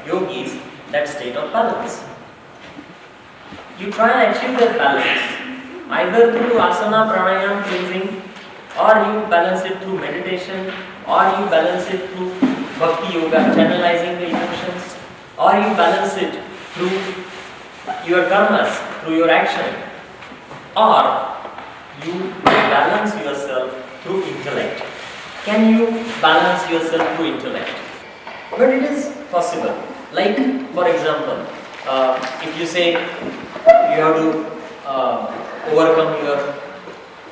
yogis that state of balance. You try and achieve that balance either through asana, pranayama, cleansing, or you balance it through meditation, or you balance it through bhakti yoga, channelizing the emotions, or you balance it through your karmas, through your action, or you balance yourself through intellect. Can you balance yourself through intellect? But it is possible. Like, for example, if you say you have to overcome your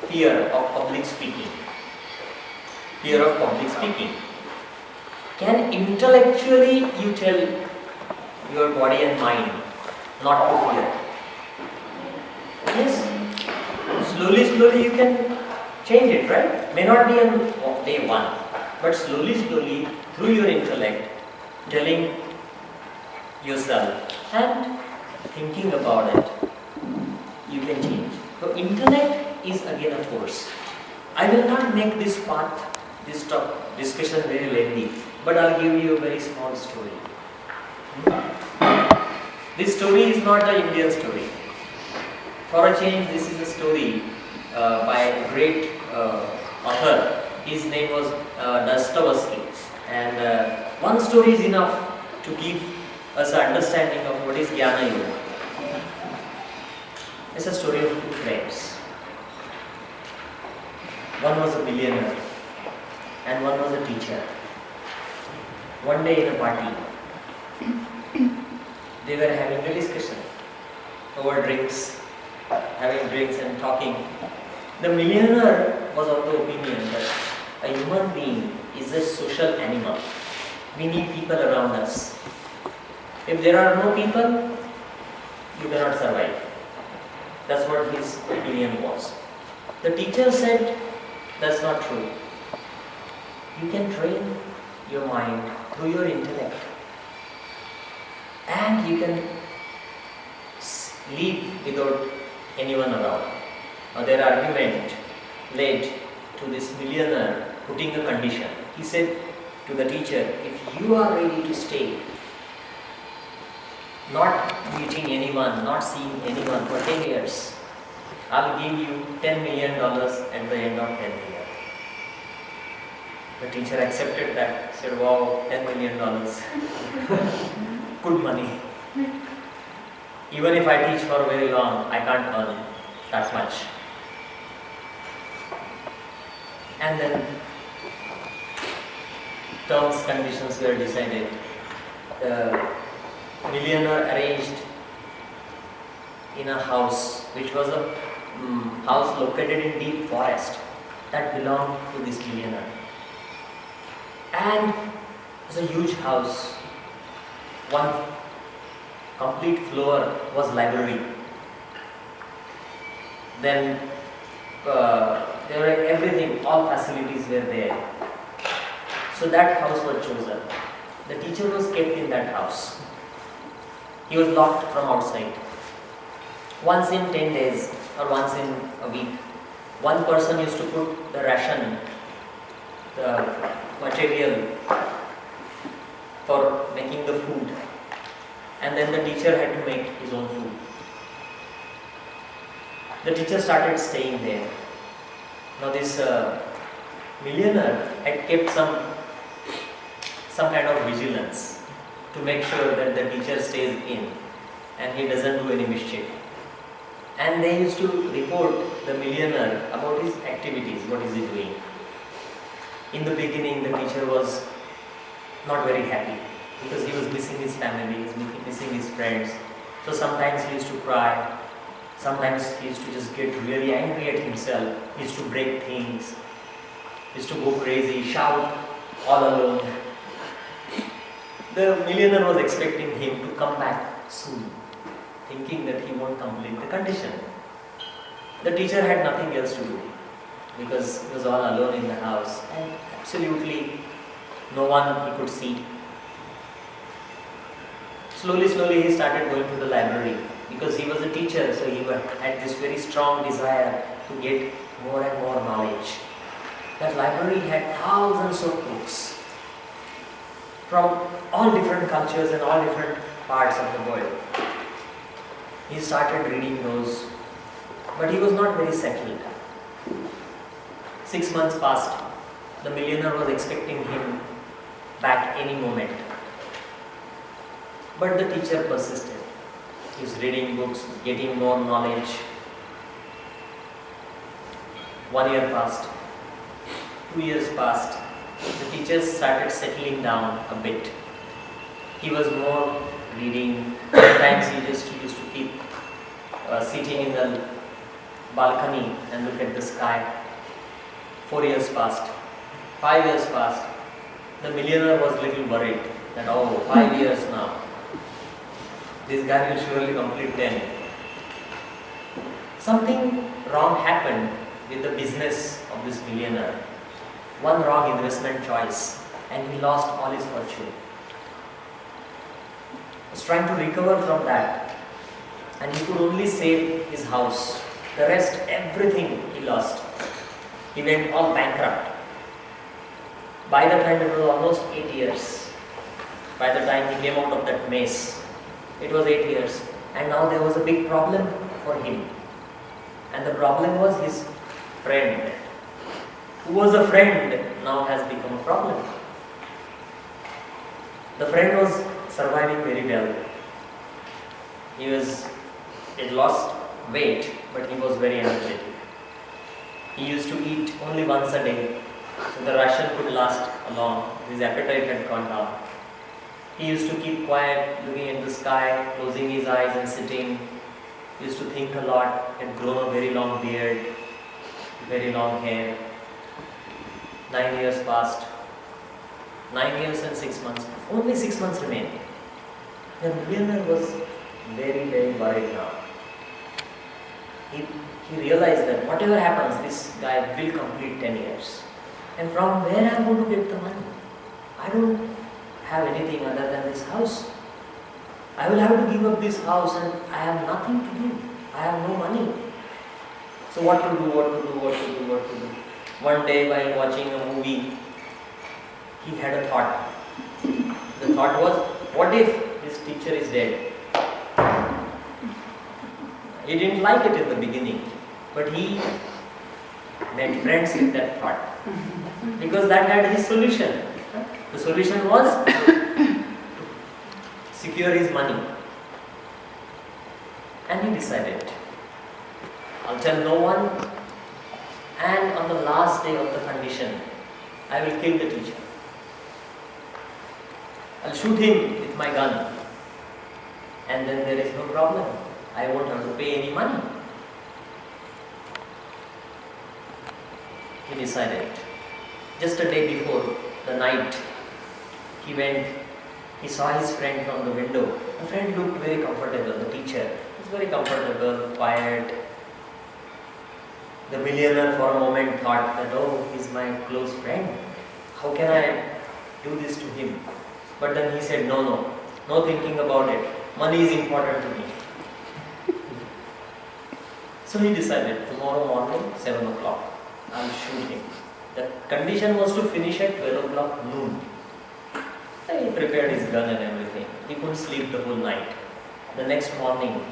fear of public speaking. Fear of public speaking. Can intellectually you tell your body and mind not to fear? Yes. Slowly you can change it, right? May not be on day one, but slowly through your intellect, telling yourself and thinking about it, you can change. So intellect is again a force. I will not make this discussion very lengthy, but I'll give you a very small story. This story is not an Indian story. For a change, this is a story by a great author. His name was Dostoevsky. And one story is enough to give us an understanding of what is Jnana Yoga. It's a story of two friends. One was a millionaire and one was a teacher. One day in a party, they were having a discussion over drinks, having drinks and talking. The millionaire was of the opinion that a human being is a social animal. We need people around us. If there are no people, you cannot survive. That's what his opinion was. The teacher said, that's not true. You can train your mind through your intellect. And you can live without anyone around. Now their argument led to this millionaire putting a condition. He said to the teacher, if you are ready to stay, not meeting anyone, not seeing anyone for 10 years, I'll give you $10 million at the end of 10 years. The teacher accepted that, said, wow, $10 million. Good money. Even if I teach for very long, I can't earn that much. And then terms, conditions were decided. The millionaire arranged in a house, which was a house located in deep forest that belonged to this millionaire. And it was a huge house. One complete floor was library. Then there were everything, all facilities were there. So that house was chosen. The teacher was kept in that house. He was locked from outside. Once in 10 days or once in a week, one person used to put the ration, the material for making the food, and then the teacher had to make his own food. The teacher started staying there. Now this millionaire had kept some kind of vigilance to make sure that the teacher stays in and he doesn't do any mischief. And they used to report the millionaire about his activities, what is he doing. In the beginning, the teacher was not very happy because he was missing his family, he was missing his friends. So sometimes he used to cry, sometimes he used to just get really angry at himself, he used to break things, he used to go crazy, shout all alone. The millionaire was expecting him to come back soon, thinking that he won't complete the condition. The teacher had nothing else to do because he was all alone in the house and absolutely no one he could see. Slowly he started going to the library because he was a teacher, so he had this very strong desire to get more and more knowledge. That library had thousands of books. from all different cultures and all different parts of the world. He started reading those, but he was not very settled. 6 months passed. The millionaire was expecting him back any moment. But the teacher persisted. He was reading books, getting more knowledge. 1 year passed. 2 years passed. The teacher started settling down a bit. He was more reading. Sometimes he just used to keep sitting in the balcony and look at the sky. 4 years passed. 5 years passed. The millionaire was little worried that, oh, 5 years now. This guy will surely complete 10. Something wrong happened with the business of this millionaire. One wrong investment choice and he lost all his fortune. He was trying to recover from that and he could only save his house. The rest, everything he lost. He went all bankrupt. By the time it was almost 8 years. By the time he came out of that maze, it was 8 years. And now there was a big problem for him. And the problem was his friend. Who was a friend now has become a problem. The friend was surviving very well. He had lost weight, but he was very energetic. He used to eat only once a day, so the ration could last long. His appetite had gone down. He used to keep quiet, looking at the sky, closing his eyes and sitting. He used to think a lot. He had grown a very long beard, very long hair. 9 years passed. 9 years and 6 months. Only 6 months remained. The millionaire was very, very worried now. He realized that whatever happens, this guy will complete 10 years. And from where I am going to get the money? I don't have anything other than this house. I will have to give up this house and I have nothing to do. I have no money. So what to do? One day while watching a movie, he had a thought. The thought was, what if his teacher is dead? He didn't like it in the beginning, but he made friends with that thought. Because that had his solution. The solution was to secure his money. And he decided, I'll tell no one, and on the last day of the condition, I will kill the teacher. I'll shoot him with my gun. And then there is no problem. I won't have to pay any money. He decided. Just a day before the night, he saw his friend from the window. The friend looked very comfortable, the teacher. He was very comfortable, quiet. The millionaire for a moment thought that, oh, he's my close friend. How can I do this to him? But then he said, no thinking about it. Money is important to me. So he decided, tomorrow morning, 7 o'clock, I'll shoot him. The condition was to finish at 12 o'clock noon. He prepared his gun and everything. He couldn't sleep the whole night. The next morning,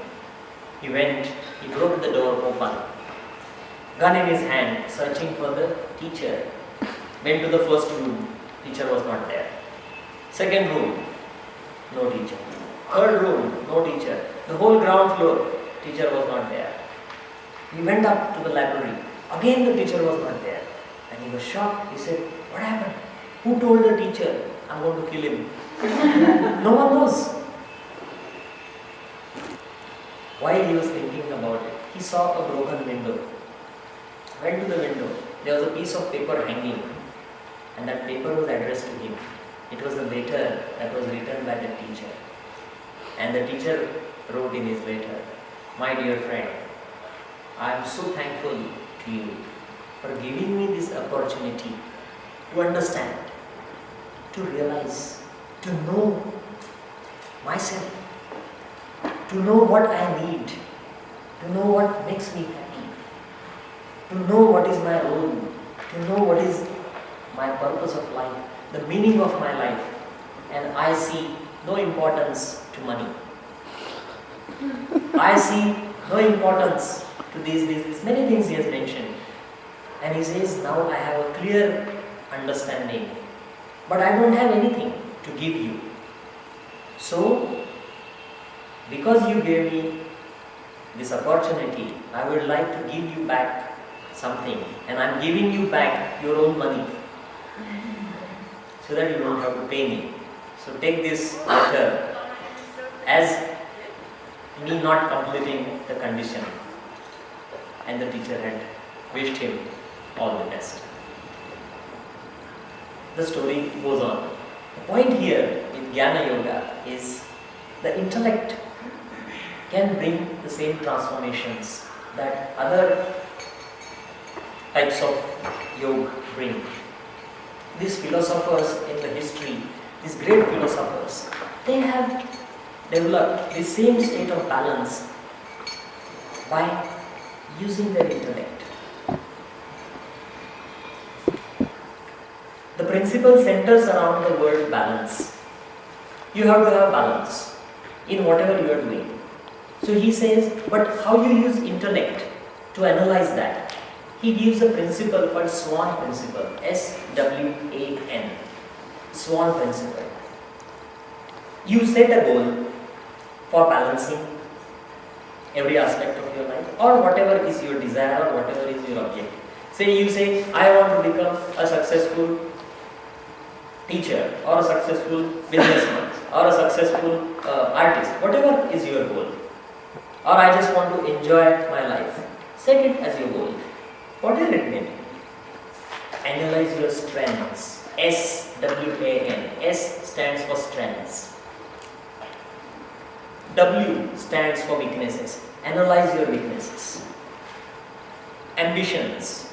he broke the door open. Gun in his hand, searching for the teacher. Went to the first room. Teacher was not there. Second room, no teacher. Third room, no teacher. The whole ground floor, teacher was not there. He went up to the library. Again the teacher was not there. And he was shocked. He said, what happened? Who told the teacher I'm going to kill him? No one knows. While he was thinking about it, he saw a broken window. Went to the window. There was a piece of paper hanging. And that paper was addressed to him. It was a letter that was written by the teacher. And the teacher wrote in his letter, my dear friend, I am so thankful to you for giving me this opportunity to understand, to realize, to know myself, to know what I need, to know what makes me happy, to know what is my role, to know what is my purpose of life, the meaning of my life. and I see no importance to money. I see no importance to these many things he has mentioned. And he says, now I have a clear understanding, but I don't have anything to give you. So, because you gave me this opportunity, I would like to give you back something, and I am giving you back your own money so that you don't have to pay me. So take this letter as me not completing the condition. And the teacher had wished him all the best. The story goes on. The point here with Jnana Yoga is the intellect can bring the same transformations that other types of yoga bring. These philosophers in the history, these great philosophers, they have developed the same state of balance by using their intellect. The principle centers around the word balance. You have to have balance in whatever you are doing. So he says, but how you use intellect to analyze that? He gives a principle called SWAN principle, S-W-A-N, SWAN principle. You set a goal for balancing every aspect of your life, or whatever is your desire, or whatever is your objective. Say you say, I want to become a successful teacher, or a successful businessman, or a successful artist, whatever is your goal. Or I just want to enjoy my life. Set it as your goal. Whatever it may be. Analyze your strengths. S-W-A-N. S stands for strengths. W stands for weaknesses. Analyze your weaknesses. Ambitions.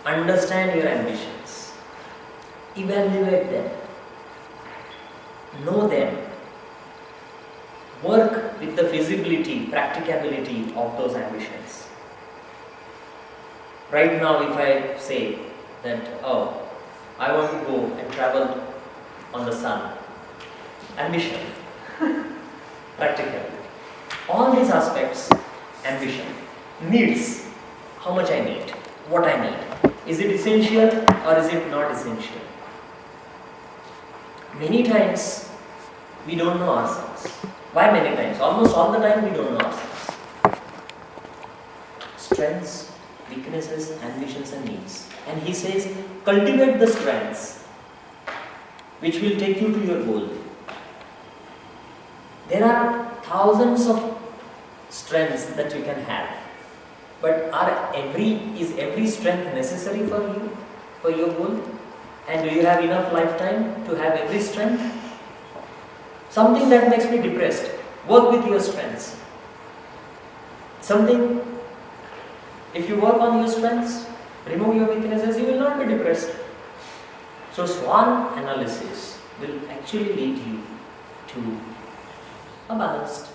Understand your ambitions. Evaluate them. Know them. Work with the feasibility, practicability of those ambitions. Right now, if I say that, oh, I want to go and travel on the sun. Ambition. Practical. All these aspects, ambition. Needs. How much I need. What I need. Is it essential or is it not essential? Many times, we don't know ourselves. Why many times? Almost all the time we don't know ourselves. Strengths, weaknesses, ambitions and needs. And he says, cultivate the strengths which will take you to your goal. There are thousands of strengths that you can have. But is every strength necessary for you, for your goal? And do you have enough lifetime to have every strength? Something that makes me depressed, work with your strengths. Something, if you work on your strengths, remove your weaknesses, you will not be depressed. So SWAN analysis will actually lead you to a balanced